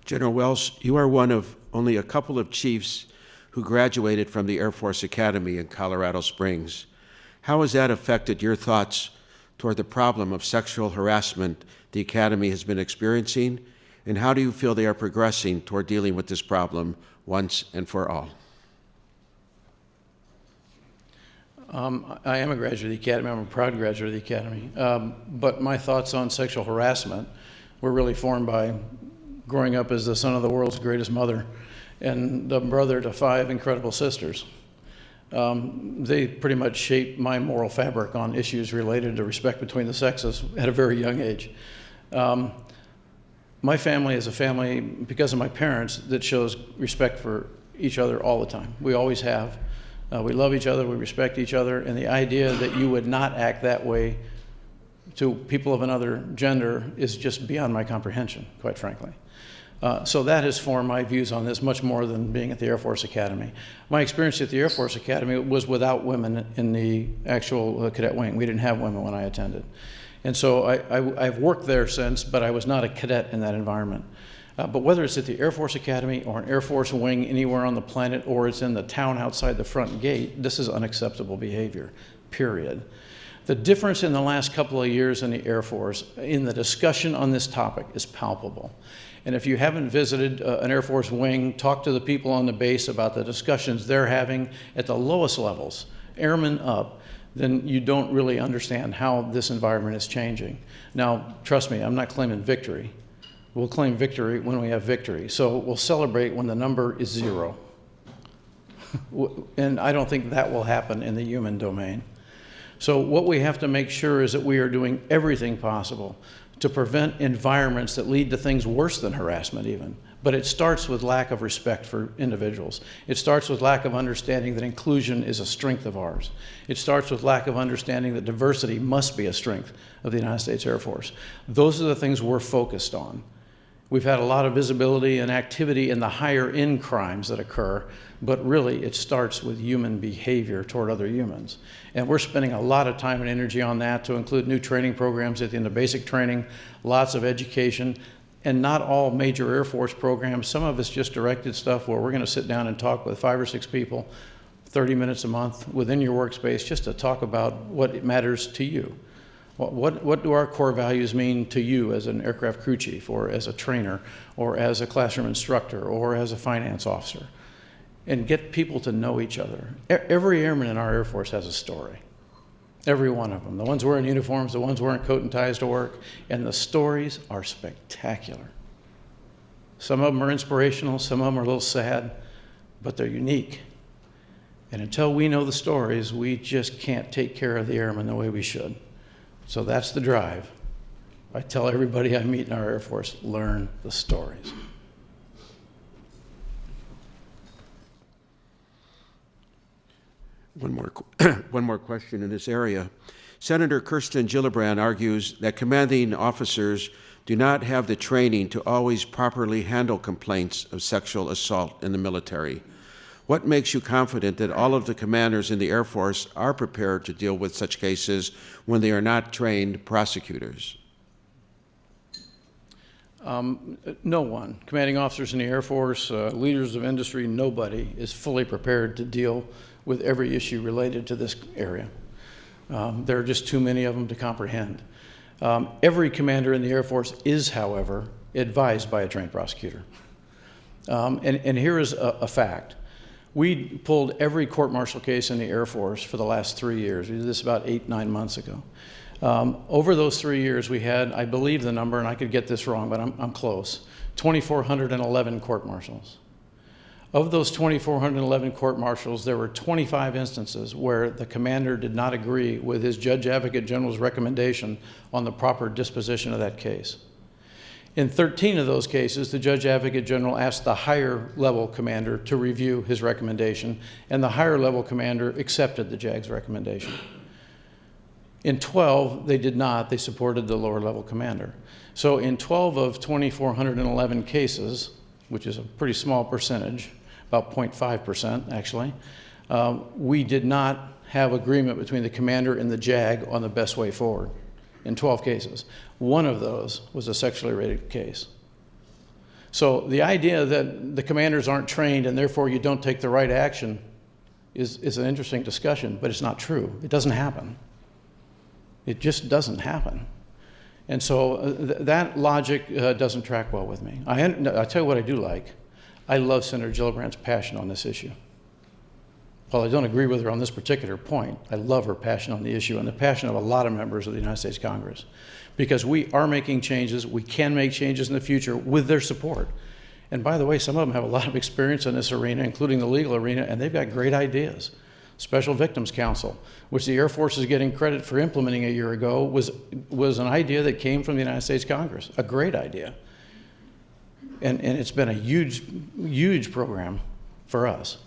General Welsh, you are one of only a couple of chiefs who graduated from the Air Force Academy in Colorado Springs. How has that affected your thoughts toward the problem of sexual harassment the Academy has been experiencing, and how do you feel they are progressing toward dealing with this problem once and for all? I am a graduate of the Academy. I'm a proud graduate of the Academy. But my thoughts on sexual harassment were really formed by growing up as the son of the world's greatest mother and the brother to 5 incredible sisters. They pretty much shaped my moral fabric on issues related to respect between the sexes at a very young age. My family is a family, because of my parents, that shows respect for each other all the time. We always have. We love each other, we respect each other, and the idea that you would not act that way to people of another gender is just beyond my comprehension, quite frankly. So that has formed my views on this much more than being at the Air Force Academy. My experience at the Air Force Academy was without women in the actual cadet wing. We didn't have women when I attended. And so I've worked there since, but I was not a cadet in that environment. But whether it's at the Air Force Academy or an Air Force wing anywhere on the planet, or it's in the town outside the front gate, this is unacceptable behavior, period. The difference in the last couple of years in the Air Force in the discussion on this topic is palpable. And if you haven't visited an Air Force wing, talk to the people on the base about the discussions they're having at the lowest levels, airmen up, then you don't really understand how this environment is changing. Now, trust me, I'm not claiming victory. We'll claim victory when we have victory. So we'll celebrate when the number is 0. And I don't think that will happen in the human domain. So what we have to make sure is that we are doing everything possible to prevent environments that lead to things worse than harassment even. But it starts with lack of respect for individuals. It starts with lack of understanding that inclusion is a strength of ours. It starts with lack of understanding that diversity must be a strength of the United States Air Force. Those are the things we're focused on. We've had a lot of visibility and activity in the higher end crimes that occur, but really it starts with human behavior toward other humans. And we're spending a lot of time and energy on that, to include new training programs at the end of basic training, lots of education, and not all major Air Force programs. Some of it's just directed stuff where we're going to sit down and talk with 5 or 6 people, 30 minutes a month within your workspace, just to talk about what matters to you. What do our core values mean to you as an aircraft crew chief, or as a trainer, or as a classroom instructor, or as a finance officer? And get people to know each other. Every airman in our Air Force has a story. Every one of them. The ones wearing uniforms, the ones wearing coat and ties to work, and the stories are spectacular. Some of them are inspirational, some of them are a little sad, but they're unique. And until we know the stories, we just can't take care of the airmen the way we should. So that's the drive. I tell everybody I meet in our Air Force, learn the stories. One more question in this area. Senator Kirsten Gillibrand argues that commanding officers do not have the training to always properly handle complaints of sexual assault in the military. What makes you confident that all of the commanders in the Air Force are prepared to deal with such cases when they are not trained prosecutors? No one. Commanding officers in the Air Force, leaders of industry, nobody is fully prepared to deal with every issue related to this area. There are just too many of them to comprehend. Every commander in the Air Force is, however, advised by a trained prosecutor. And here is a fact. We pulled every court-martial case in the Air Force for the last 3 years. We did this about 8-9 months ago. Over those 3 years, we had, I believe the number, and I could get this wrong, but I'm close, 2,411 court-martials. Of those 2,411 court-martials, there were 25 instances where the commander did not agree with his Judge Advocate General's recommendation on the proper disposition of that case. In 13 of those cases, the Judge Advocate General asked the higher level commander to review his recommendation, and the higher level commander accepted the JAG's recommendation. In 12, they did not. They supported the lower level commander. So in 12 of 2,411 cases, which is a pretty small percentage, about 0.5% actually, we did not have agreement between the commander and the JAG on the best way forward in 12 cases. One of those was a sexually rated case. So the idea that the commanders aren't trained and therefore you don't take the right action is an interesting discussion, but it's not true. It doesn't happen. It just doesn't happen. And so that logic doesn't track well with me. I'll tell you what I do like. I love Senator Gillibrand's passion on this issue. While I don't agree with her on this particular point, I love her passion on the issue and the passion of a lot of members of the United States Congress. Because we are making changes, we can make changes in the future with their support. And by the way, some of them have a lot of experience in this arena, including the legal arena, and they've got great ideas. Special Victims Council, which the Air Force is getting credit for implementing a year ago, was an idea that came from the United States Congress, a great idea. And it's been a huge, huge program for us.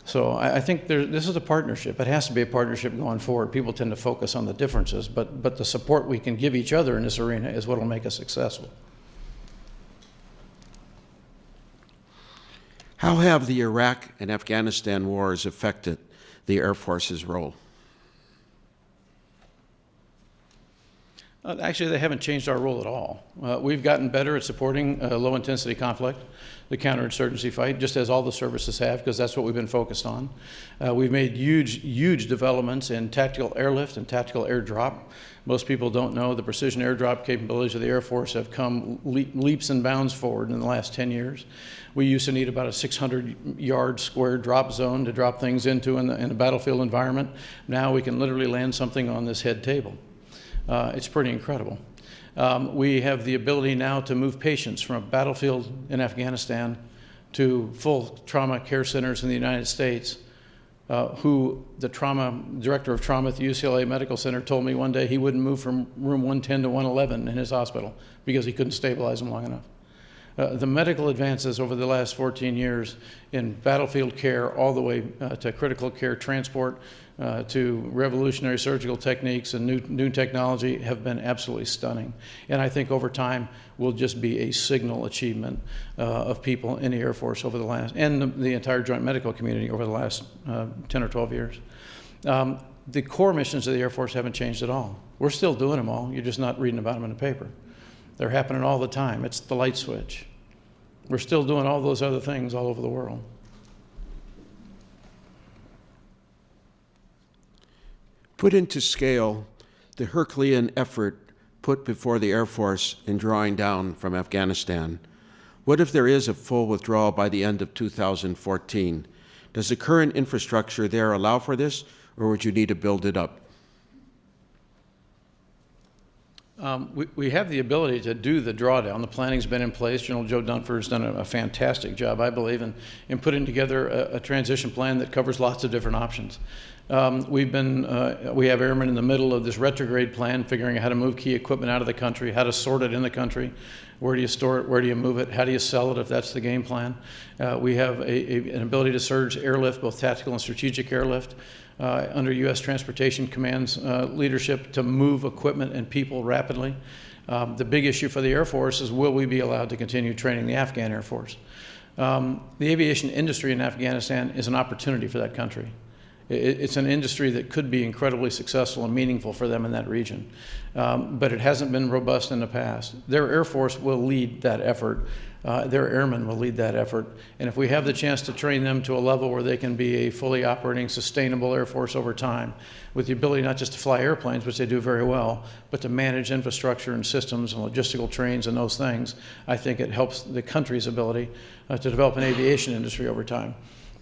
So I think this is a partnership. It has to be a partnership going forward. People tend to focus on the differences, but the support we can give each other in this arena is what will make us successful. How have the Iraq and Afghanistan wars affected the Air Force's role? Actually, they haven't changed our role at all. We've gotten better at supporting low-intensity conflict, the counterinsurgency fight, just as all the services have, because that's what we've been focused on. We've made huge, huge developments in tactical airlift and tactical airdrop. Most people don't know the precision airdrop capabilities of the Air Force have come leaps and bounds forward in the last 10 years. We used to need about a 600-yard square drop zone to drop things into in a battlefield environment. Now we can literally land something on this head table. It's pretty incredible. We have the ability now to move patients from a battlefield in Afghanistan to full trauma care centers in the United States, who the director of trauma at the UCLA Medical Center told me one day he wouldn't move from room 110 to 111 in his hospital because he couldn't stabilize them long enough. The medical advances over the last 14 years in battlefield care all the way to critical care transport to revolutionary surgical techniques and new technology have been absolutely stunning. And I think over time will just be a signal achievement of people in the Air Force over the last, and the entire joint medical community over the last 10 or 12 years. The core missions of the Air Force haven't changed at all. We're still doing them all. You're just not reading about them in the paper. They're happening all the time. It's the light switch. We're still doing all those other things all over the world. Put into scale, the Herculean effort put before the Air Force in drawing down from Afghanistan. What if there is a full withdrawal by the end of 2014? Does the current infrastructure there allow for this, or would you need to build it up? We have the ability to do the drawdown. The planning's been in place. General Joe Dunford's done a fantastic job, I believe, in putting together a transition plan that covers lots of different options. We have airmen in the middle of this retrograde plan, figuring out how to move key equipment out of the country, how to sort it in the country, where do you store it, where do you move it, how do you sell it if that's the game plan. We have an ability to surge airlift, both tactical and strategic airlift, under U.S. Transportation Command's leadership to move equipment and people rapidly. The big issue for the Air Force is, will we be allowed to continue training the Afghan Air Force? The aviation industry in Afghanistan is an opportunity for that country. It's an industry that could be incredibly successful and meaningful for them in that region, but it hasn't been robust in the past. Their Air Force will lead that effort. Their airmen will lead that effort. And if we have the chance to train them to a level where they can be a fully operating, sustainable Air Force over time, with the ability not just to fly airplanes, which they do very well, but to manage infrastructure and systems and logistical trains and those things, I think it helps the country's ability to develop an aviation industry over time.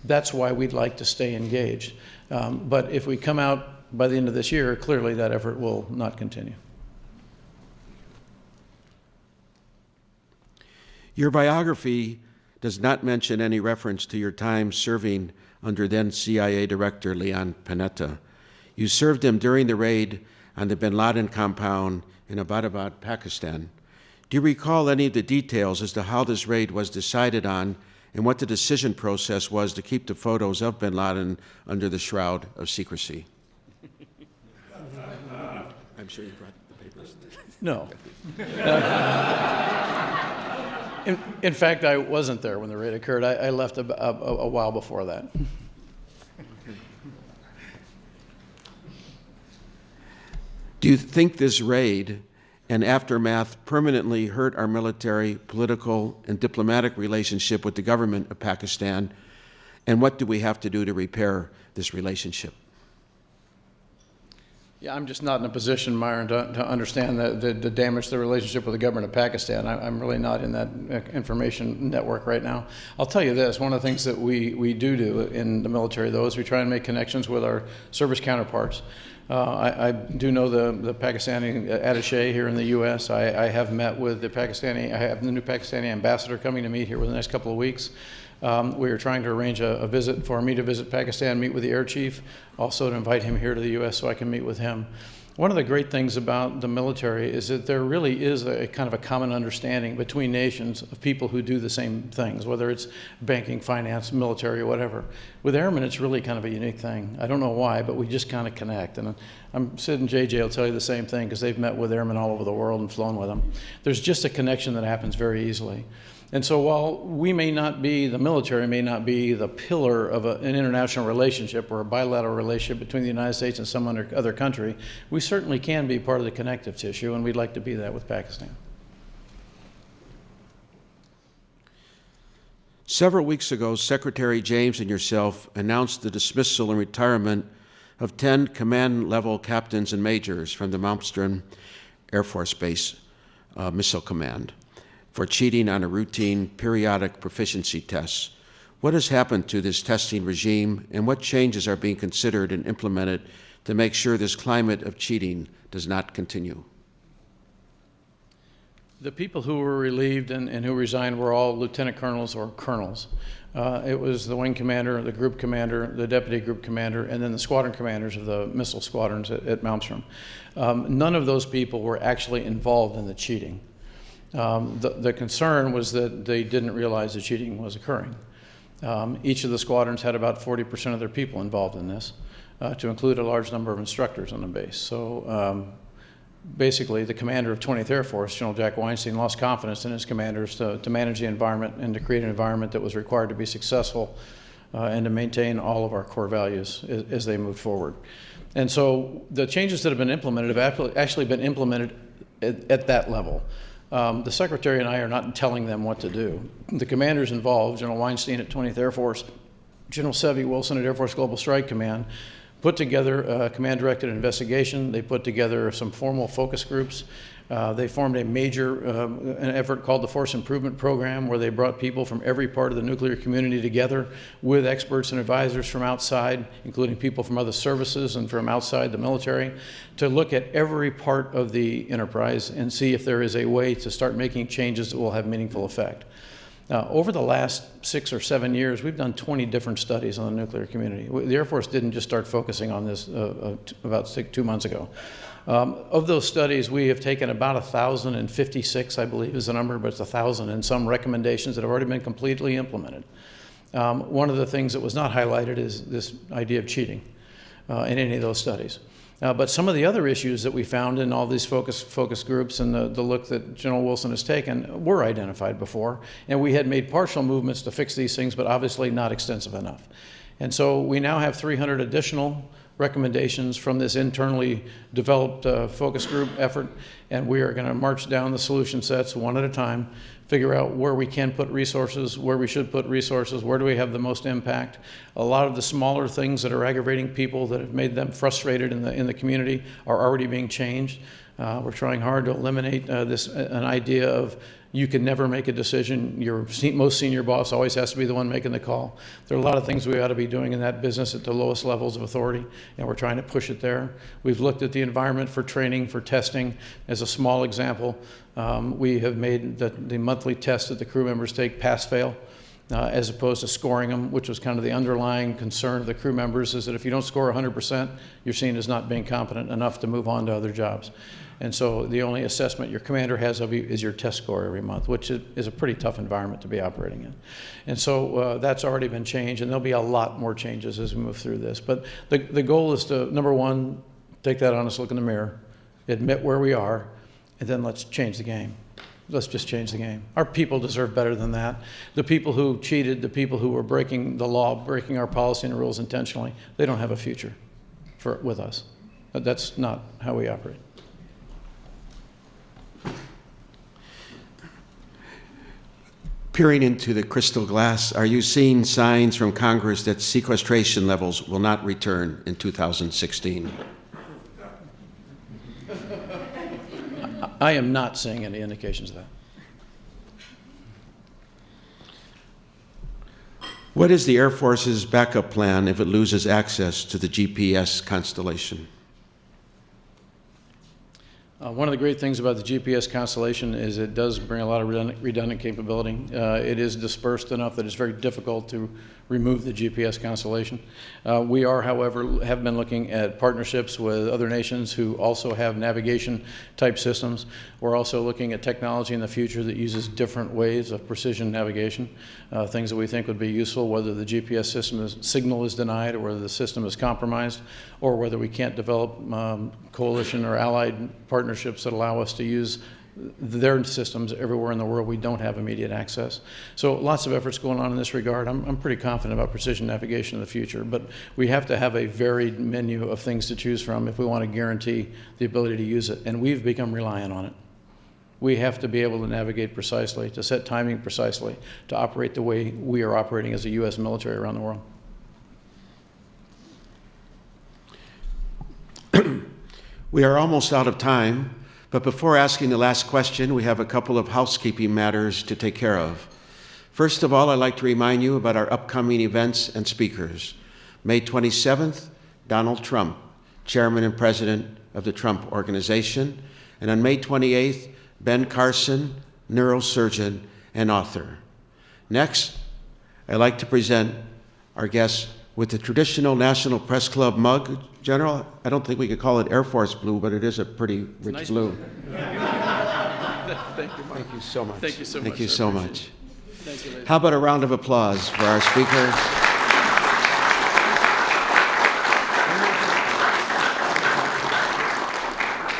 That's why we'd like to stay engaged. But if we come out by the end of this year, clearly that effort will not continue. Your biography does not mention any reference to your time serving under then CIA Director Leon Panetta. You served him during the raid on the bin Laden compound in Abbottabad, Pakistan. Do you recall any of the details as to how this raid was decided on and what the decision process was to keep the photos of bin Laden under the shroud of secrecy? I'm sure you brought the papers. No. In fact, I wasn't there when the raid occurred. I left a while before that. Do you think this raid and aftermath permanently hurt our military, political, and diplomatic relationship with the government of Pakistan? And what do we have to do to repair this relationship? Yeah, I'm just not in a position, Myron, to understand the damage to the relationship with the government of Pakistan. I'm really not in that information network right now. I'll tell you this, one of the things that we do in the military, though, is we try and make connections with our service counterparts. I do know the Pakistani attaché here in the U.S. I have met with I have the new Pakistani ambassador coming to meet here within the next couple of weeks. We are trying to arrange a visit for me to visit Pakistan, meet with the air chief, also to invite him here to the U.S. so I can meet with him. One of the great things about the military is that there really is a kind of a common understanding between nations of people who do the same things, whether it's banking, finance, military, or whatever. With airmen, it's really kind of a unique thing. I don't know why, but we just kind of connect. And Sid and JJ will tell you the same thing because they've met with airmen all over the world and flown with them. There's just a connection that happens very easily. And so while the military may not be the pillar of an international relationship or a bilateral relationship between the United States and some other country, we certainly can be part of the connective tissue, and we'd like to be that with Pakistan. Several weeks ago, Secretary James and yourself announced the dismissal and retirement of 10 command-level captains and majors from the Malmstrom Air Force Base Missile Command for cheating on a routine periodic proficiency test. What has happened to this testing regime, and what changes are being considered and implemented to make sure this climate of cheating does not continue? The people who were relieved and who resigned were all lieutenant colonels or colonels. It was the wing commander, the group commander, the deputy group commander, and then the squadron commanders of the missile squadrons at Malmstrom. None of those people were actually involved in the cheating. The concern was that they didn't realize the cheating was occurring. Each of the squadrons had about 40% of their people involved in this, to include a large number of instructors on the base. So basically, the commander of 20th Air Force, General Jack Weinstein, lost confidence in his commanders to manage the environment and to create an environment that was required to be successful and to maintain all of our core values as they moved forward. And so the changes that have been implemented have actually been implemented at that level. The Secretary and I are not telling them what to do. The commanders involved, General Weinstein at 20th Air Force, General Sevey Wilson at Air Force Global Strike Command, put together a command-directed investigation. They put together some formal focus groups. They formed a major an effort called the Force Improvement Program, where they brought people from every part of the nuclear community together with experts and advisors from outside, including people from other services and from outside the military, to look at every part of the enterprise and see if there is a way to start making changes that will have meaningful effect. Over the last 6 or 7 years, we've done 20 different studies on the nuclear community. The Air Force didn't just start focusing on this about 2 months ago. Of those studies, we have taken about 1,056, I believe is the number, but it's 1,000 and some recommendations that have already been completely implemented. One of the things that was not highlighted is this idea of cheating in any of those studies. But some of the other issues that we found in all these focus groups and the look that General Wilson has taken were identified before, and we had made partial movements to fix these things, but obviously not extensive enough. And so we now have 300 additional recommendations from this internally developed focus group effort, and we are going to march down the solution sets one at a time, figure out where we can put resources, where we should put resources, where do we have the most impact. A lot of the smaller things that are aggravating people, that have made them frustrated in the community, are already being changed. We're trying hard to eliminate an idea of you can never make a decision. Your most senior boss always has to be the one making the call. There are a lot of things we ought to be doing in that business at the lowest levels of authority, and we're trying to push it there. We've looked at the environment for training, for testing. As a small example, we have made the monthly test that the crew members take pass-fail. as opposed to scoring them, which was kind of the underlying concern of the crew members, is that if you don't score 100%, you're seen as not being competent enough to move on to other jobs. And so the only assessment your commander has of you is your test score every month, which is a pretty tough environment to be operating in. And so that's already been changed, and there'll be a lot more changes as we move through this. But the goal is to, number one, take that honest look in the mirror, admit where we are, and then let's change the game. Let's just change the game. Our people deserve better than that. The people who cheated, the people who were breaking the law, breaking our policy and rules intentionally, they don't have a future with us. That's not how we operate. Peering into the crystal glass, are you seeing signs from Congress that sequestration levels will not return in 2016? I am not seeing any indications of that. What is the Air Force's backup plan if it loses access to the GPS constellation? One of the great things about the GPS constellation is it does bring a lot of redundant capability. It is dispersed enough that it's very difficult to remove the GPS constellation. We are, however, have been looking at partnerships with other nations who also have navigation type systems. We're also looking at technology in the future that uses different ways of precision navigation, things that we think would be useful, whether the GPS signal is denied or whether the system is compromised, or whether we can't develop coalition or allied partnerships that allow us to use their systems everywhere in the world we don't have immediate access. So lots of efforts going on in this regard. I'm pretty confident about precision navigation in the future, but we have to have a varied menu of things to choose from if we want to guarantee the ability to use it, and we've become reliant on it. We have to be able to navigate precisely, to set timing precisely, to operate the way we are operating as a U.S. military around the world. We are almost out of time, but before asking the last question, we have a couple of housekeeping matters to take care of. First of all, I'd like to remind you about our upcoming events and speakers. May 27th, Donald Trump, Chairman and President of the Trump Organization, and on May 28th, Ben Carson, neurosurgeon and author. Next, I'd like to present our guests with the traditional National Press Club mug. General, I don't think we could call it Air Force blue, but it is a pretty rich Nice blue. Thank you, Mark. Thank you so much. Thank you so much. Thank you I so appreciate much. Thank you, ladies. How about a round of applause for our speaker?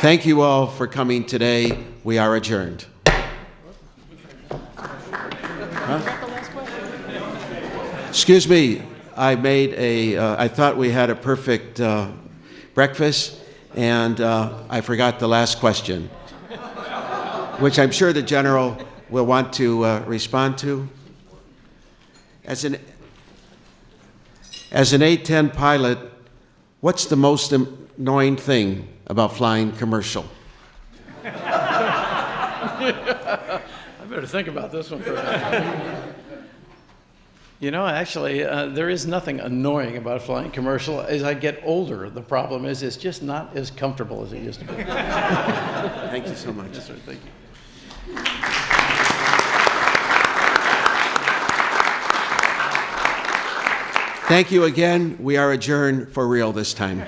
Thank you all for coming today. We are adjourned. Excuse me, I thought we had a perfect breakfast, and I forgot the last question, which I'm sure the General will want to respond to. As an A-10 pilot, what's the most annoying thing about flying commercial? I better think about this one for a minute. You know, actually, there is nothing annoying about flying commercial. As I get older, the problem is it's just not as comfortable as it used to be. Thank you so much. Yes, sir. Thank you. Thank you again. We are adjourned for real this time.